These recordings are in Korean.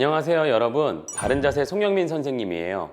안녕하세요 여러분, 바른자세 송영민 선생님이에요.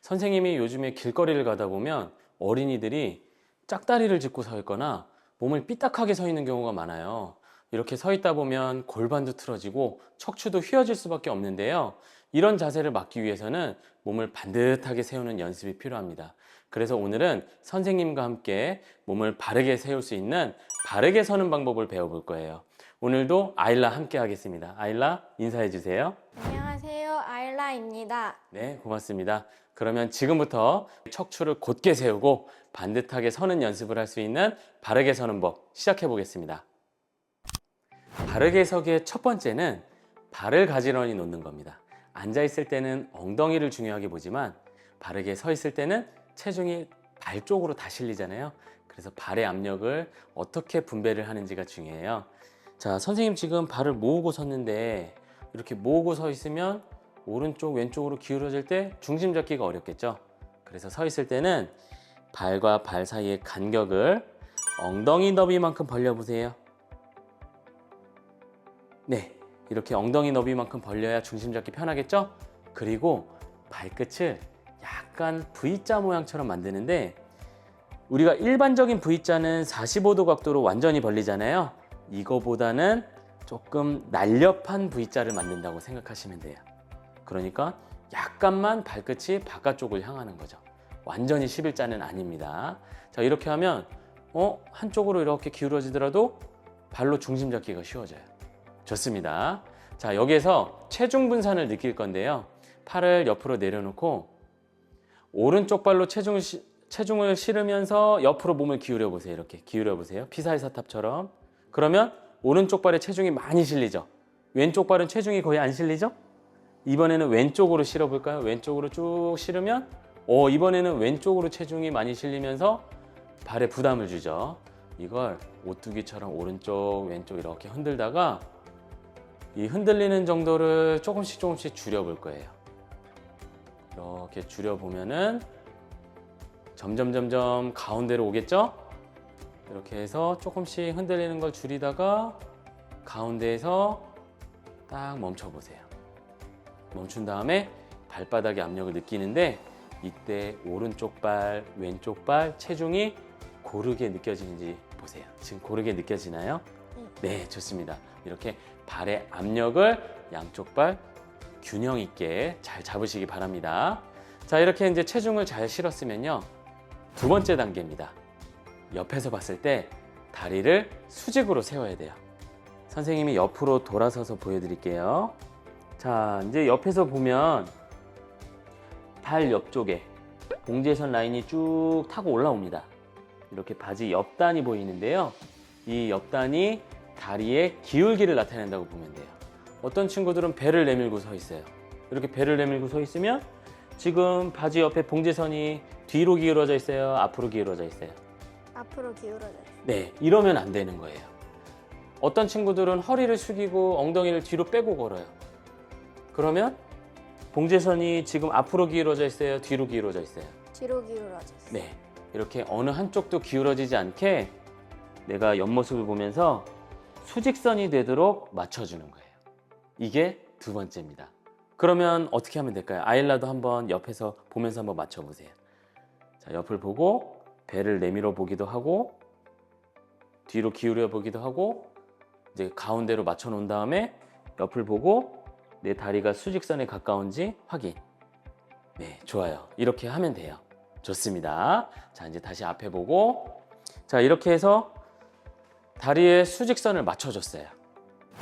선생님이 요즘에 길거리를 가다 보면 어린이들이 짝다리를 짚고 서 있거나 몸을 삐딱하게 서 있는 경우가 많아요. 이렇게 서 있다 보면 골반도 틀어지고 척추도 휘어질 수밖에 없는데요. 이런 자세를 막기 위해서는 몸을 반듯하게 세우는 연습이 필요합니다. 그래서 오늘은 선생님과 함께 몸을 바르게 세울 수 있는 바르게 서는 방법을 배워볼 거예요. 오늘도 아일라 함께 하겠습니다. 아일라 인사해 주세요. 안녕하세요. 아일라입니다. 네, 고맙습니다. 그러면 지금부터 척추를 곧게 세우고 반듯하게 서는 연습을 할 수 있는 바르게 서는 법 시작해 보겠습니다. 바르게 서기의 첫 번째는 발을 가지런히 놓는 겁니다. 앉아 있을 때는 엉덩이를 중요하게 보지만 바르게 서 있을 때는 체중이 발 쪽으로 다 실리잖아요. 그래서 발의 압력을 어떻게 분배를 하는지가 중요해요. 자, 선생님 지금 발을 모으고 섰는데 이렇게 모으고 서 있으면 오른쪽 왼쪽으로 기울어질 때 중심 잡기가 어렵겠죠. 그래서 서 있을 때는 발과 발 사이의 간격을 엉덩이 너비만큼 벌려보세요. 네, 이렇게 엉덩이 너비만큼 벌려야 중심 잡기 편하겠죠. 그리고 발끝을 약간 V자 모양처럼 만드는데 우리가 일반적인 V자는 45도 각도로 완전히 벌리잖아요. 이거보다는 조금 날렵한 V자를 만든다고 생각하시면 돼요. 그러니까 약간만 발끝이 바깥쪽을 향하는 거죠. 완전히 11자는 아닙니다. 자, 이렇게 하면 한쪽으로 이렇게 기울어지더라도 발로 중심 잡기가 쉬워져요. 좋습니다. 자, 여기에서 체중 분산을 느낄 건데요. 팔을 옆으로 내려놓고 오른쪽 발로 체중을 실으면서 옆으로 몸을 기울여 보세요. 이렇게 기울여 보세요. 피사의사탑처럼. 그러면 오른쪽 발에 체중이 많이 실리죠. 왼쪽 발은 체중이 거의 안 실리죠. 이번에는 왼쪽으로 실어 볼까요? 왼쪽으로 쭉 실으면 이번에는 왼쪽으로 체중이 많이 실리면서 발에 부담을 주죠. 이걸 오뚜기처럼 오른쪽 왼쪽 이렇게 흔들다가 이 흔들리는 정도를 조금씩 줄여 볼 거예요. 이렇게 줄여 보면은 점점 가운데로 오겠죠? 이렇게 해서 조금씩 흔들리는 걸 줄이다가 가운데에서 딱 멈춰 보세요. 멈춘 다음에 발바닥에 압력을 느끼는데 이때 오른쪽 발, 왼쪽 발 체중이 고르게 느껴지는지 보세요. 지금 고르게 느껴지나요? 네, 좋습니다. 이렇게 발의 압력을 양쪽 발 균형 있게 잘 잡으시기 바랍니다. 자, 이렇게 이제 체중을 잘 실었으면요. 두 번째 단계입니다. 옆에서 봤을 때 다리를 수직으로 세워야 돼요. 선생님이 옆으로 돌아서서 보여드릴게요. 자, 이제 옆에서 보면 발 옆쪽에 봉제선 라인이 쭉 타고 올라옵니다. 이렇게 바지 옆단이 보이는데요. 이 옆단이 다리의 기울기를 나타낸다고 보면 돼요. 어떤 친구들은 배를 내밀고 서 있어요. 이렇게 배를 내밀고 서 있으면 지금 바지 옆에 봉제선이 뒤로 기울어져 있어요? 앞으로 기울어져 있어요? 앞으로 기울어져요. 네, 이러면 안 되는 거예요. 어떤 친구들은 허리를 숙이고 엉덩이를 뒤로 빼고 걸어요. 그러면 봉제선이 지금 앞으로 기울어져 있어요? 뒤로 기울어져 있어요? 뒤로 기울어져요. 네, 이렇게 어느 한쪽도 기울어지지 않게 내가 옆모습을 보면서 수직선이 되도록 맞춰주는 거예요. 이게 두 번째입니다. 그러면 어떻게 하면 될까요? 아일라도 한번 옆에서 보면서 한번 맞춰보세요. 자, 옆을 보고 배를 내밀어 보기도 하고 뒤로 기울여 보기도 하고 이제 가운데로 맞춰 놓은 다음에 옆을 보고 내 다리가 수직선에 가까운지 확인. 네, 좋아요. 이렇게 하면 돼요. 좋습니다. 자, 이제 다시 앞에 보고 자, 이렇게 해서 다리의 수직선을 맞춰줬어요.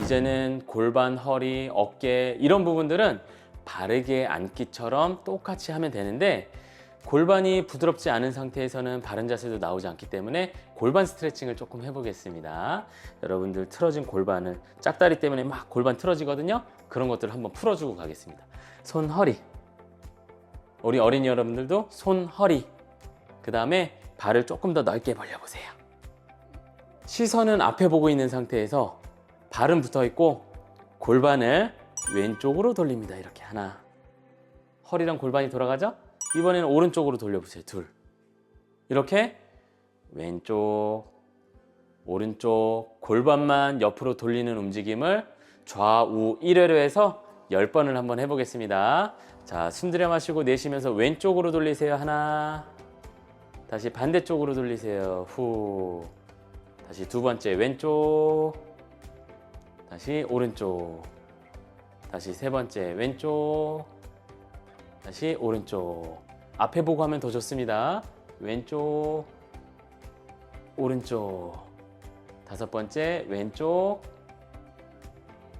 이제는 골반, 허리, 어깨 이런 부분들은 바르게 앉기처럼 똑같이 하면 되는데 골반이 부드럽지 않은 상태에서는 바른 자세도 나오지 않기 때문에 골반 스트레칭을 조금 해보겠습니다. 여러분들 틀어진 골반을 짝다리 때문에 막 골반 틀어지거든요. 그런 것들을 한번 풀어주고 가겠습니다. 손, 허리. 우리 어린이 여러분들도 손, 허리. 그 다음에 발을 조금 더 넓게 벌려보세요. 시선은 앞에 보고 있는 상태에서 발은 붙어 있고 골반을 왼쪽으로 돌립니다. 이렇게 하나. 허리랑 골반이 돌아가죠? 이번에는 오른쪽으로 돌려보세요. 둘. 이렇게 왼쪽, 오른쪽 골반만 옆으로 돌리는 움직임을 좌우 1회로 해서 10번을 한번 해보겠습니다. 자, 숨 들여 마시고 내쉬면서 왼쪽으로 돌리세요. 하나. 다시 반대쪽으로 돌리세요. 후. 다시 두 번째 왼쪽. 다시 오른쪽. 다시 세 번째 왼쪽. 다시 오른쪽. 앞에 보고 하면 더 좋습니다. 왼쪽. 오른쪽. 다섯 번째 왼쪽.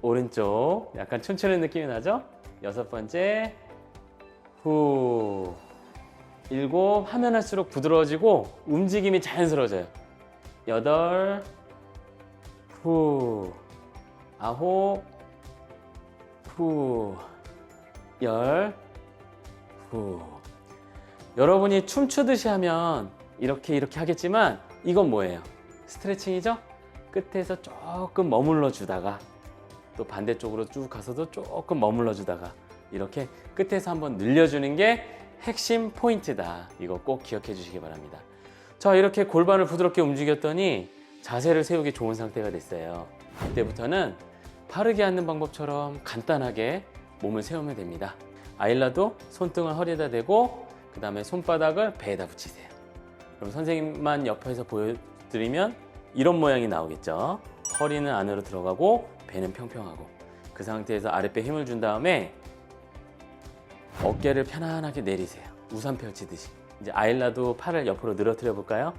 오른쪽. 약간 춤추는 느낌이 나죠? 여섯 번째. 후. 일곱. 하면 할수록 부드러워지고 움직임이 자연스러워져요. 여덟. 후. 아홉. 후. 열. 후. 여러분이 춤추듯이 하면 이렇게 하겠지만 이건 뭐예요? 스트레칭이죠? 끝에서 조금 머물러 주다가 또 반대쪽으로 쭉 가서도 조금 머물러 주다가 이렇게 끝에서 한번 늘려주는 게 핵심 포인트다. 이거 꼭 기억해 주시기 바랍니다. 자, 이렇게 골반을 부드럽게 움직였더니 자세를 세우기 좋은 상태가 됐어요. 이때부터는 바르게 앉는 방법처럼 간단하게 몸을 세우면 됩니다. 아일라도 손등을 허리에다 대고 그 다음에 손바닥을 배에다 붙이세요. 그럼 선생님만 옆에서 보여드리면 이런 모양이 나오겠죠. 허리는 안으로 들어가고 배는 평평하고 그 상태에서 아랫배 힘을 준 다음에 어깨를 편안하게 내리세요. 우산 펼치듯이. 이제 아일라도 팔을 옆으로 늘어뜨려 볼까요?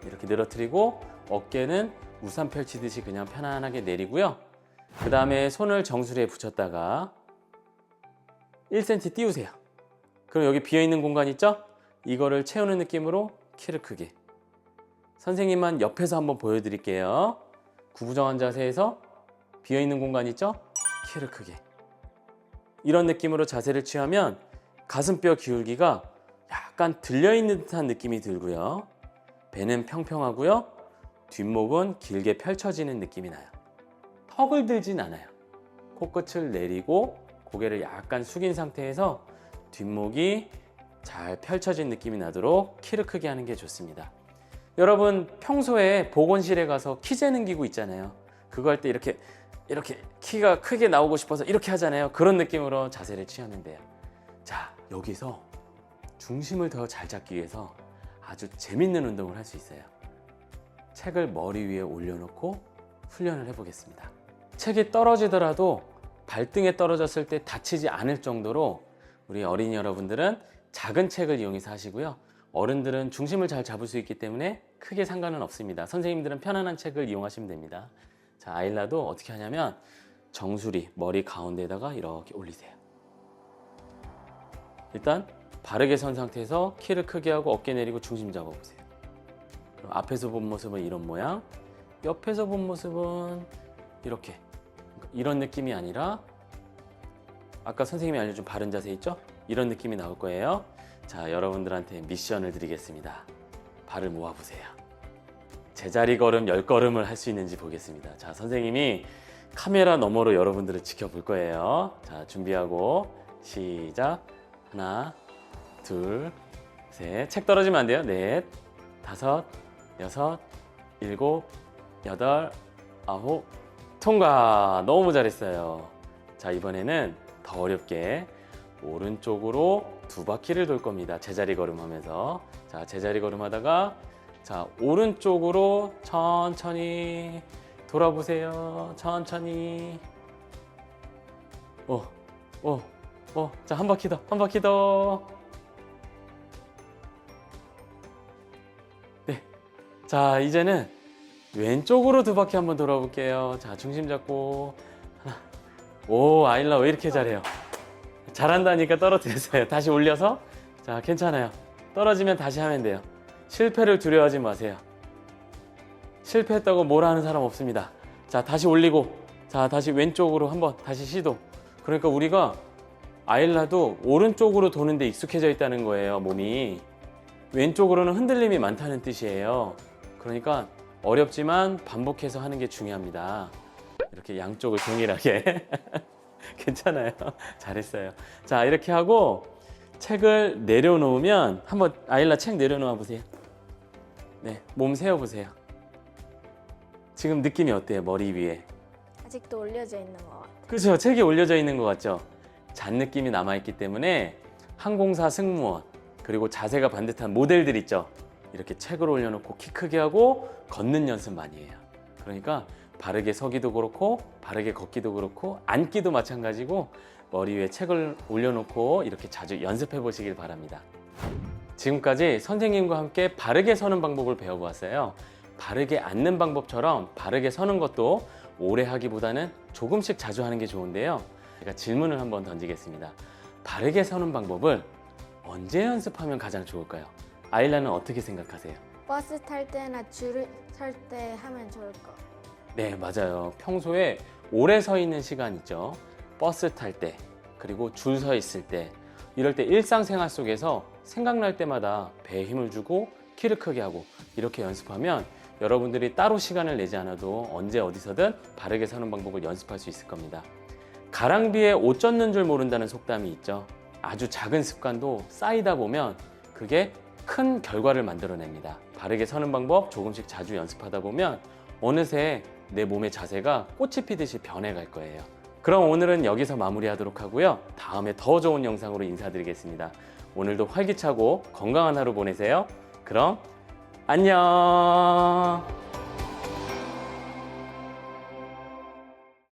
이렇게 늘어뜨리고 어깨는 우산 펼치듯이 그냥 편안하게 내리고요. 그 다음에 손을 정수리에 붙였다가 1cm 띄우세요. 그럼 여기 비어있는 공간 있죠? 이거를 채우는 느낌으로 키를 크게. 선생님만 옆에서 한번 보여드릴게요. 구부정한 자세에서 비어있는 공간 있죠? 키를 크게. 이런 느낌으로 자세를 취하면 가슴뼈 기울기가 약간 들려있는 듯한 느낌이 들고요. 배는 평평하고요. 뒷목은 길게 펼쳐지는 느낌이 나요. 턱을 들진 않아요. 코끝을 내리고 고개를 약간 숙인 상태에서 뒷목이 잘 펼쳐진 느낌이 나도록 키를 크게 하는 게 좋습니다. 여러분 평소에 보건실에 가서 키 재는 기구 있잖아요. 그거 할 때 이렇게 키가 크게 나오고 싶어서 이렇게 하잖아요. 그런 느낌으로 자세를 취하면 돼요. 자, 여기서 중심을 더 잘 잡기 위해서 아주 재밌는 운동을 할 수 있어요. 책을 머리 위에 올려놓고 훈련을 해보겠습니다. 책이 떨어지더라도 발등에 떨어졌을 때 다치지 않을 정도로 우리 어린이 여러분들은 작은 책을 이용해서 하시고요. 어른들은 중심을 잘 잡을 수 있기 때문에 크게 상관은 없습니다. 선생님들은 편안한 책을 이용하시면 됩니다. 자, 아일라도 어떻게 하냐면 정수리, 머리 가운데에다가 이렇게 올리세요. 일단 바르게 선 상태에서 키를 크게 하고 어깨 내리고 중심 잡아보세요. 그럼 앞에서 본 모습은 이런 모양, 옆에서 본 모습은 이렇게. 이런 느낌이 아니라 아까 선생님이 알려준 바른 자세 있죠? 이런 느낌이 나올 거예요. 자, 여러분들한테 미션을 드리겠습니다. 발을 모아보세요. 제자리 걸음 10걸음을 할 수 있는지 보겠습니다. 자, 선생님이 카메라 너머로 여러분들을 지켜볼 거예요. 자, 준비하고 시작. 하나, 둘, 셋. 책 떨어지면 안 돼요. 넷, 다섯, 여섯, 일곱, 여덟, 아홉. 통과! 너무 잘했어요. 자, 이번에는 더 어렵게 오른쪽으로 2바퀴를 돌 겁니다. 제자리 걸음하면서. 자, 제자리 걸음하다가 자, 오른쪽으로 천천히 돌아보세요. 천천히. 자, 한 바퀴 더, 한 바퀴 더. 네. 자, 이제는 왼쪽으로 2바퀴 한번 돌아볼게요. 자, 중심 잡고 하나. 오, 아일라 왜 이렇게 잘해요? 잘한다니까 떨어뜨렸어요. 다시 올려서. 자, 괜찮아요. 떨어지면 다시 하면 돼요. 실패를 두려워하지 마세요. 실패했다고 뭐라 하는 사람 없습니다. 자, 다시 올리고, 자, 다시 왼쪽으로 한번 다시 시도. 그러니까 우리가 아일라도 오른쪽으로 도는데 익숙해져 있다는 거예요, 몸이. 왼쪽으로는 흔들림이 많다는 뜻이에요. 그러니까 어렵지만 반복해서 하는 게 중요합니다. 이렇게 양쪽을 동일하게. 괜찮아요. 잘했어요. 자, 이렇게 하고 책을 내려놓으면 한번 아일라 책 내려놓아 보세요. 네, 몸 세워보세요. 지금 느낌이 어때요? 머리 위에. 아직도 올려져 있는 것 같아요. 그렇죠. 책이 올려져 있는 것 같죠. 잔 느낌이 남아있기 때문에 항공사 승무원 그리고 자세가 반듯한 모델들 있죠. 이렇게 책을 올려놓고 키 크게 하고 걷는 연습 많이 해요. 그러니까 바르게 서기도 그렇고 바르게 걷기도 그렇고 앉기도 마찬가지고 머리 위에 책을 올려놓고 이렇게 자주 연습해 보시길 바랍니다. 지금까지 선생님과 함께 바르게 서는 방법을 배워보았어요. 바르게 앉는 방법처럼 바르게 서는 것도 오래 하기보다는 조금씩 자주 하는 게 좋은데요. 제가 질문을 한번 던지겠습니다. 바르게 서는 방법을 언제 연습하면 가장 좋을까요? 아일라는 어떻게 생각하세요? 버스 탈 때나 줄을 설 때 하면 좋을 것. 네, 맞아요. 평소에 오래 서 있는 시간 있죠. 버스 탈 때, 그리고 줄 서 있을 때, 이럴 때 일상생활 속에서 생각날 때마다 배에 힘을 주고 키를 크게 하고 이렇게 연습하면 여러분들이 따로 시간을 내지 않아도 언제 어디서든 바르게 서는 방법을 연습할 수 있을 겁니다. 가랑비에 옷 젖는 줄 모른다는 속담이 있죠. 아주 작은 습관도 쌓이다 보면 그게 큰 결과를 만들어냅니다. 바르게 서는 방법 조금씩 자주 연습하다 보면 어느새 내 몸의 자세가 꽃이 피듯이 변해갈 거예요. 그럼 오늘은 여기서 마무리하도록 하고요. 다음에 더 좋은 영상으로 인사드리겠습니다. 오늘도 활기차고 건강한 하루 보내세요. 그럼 안녕.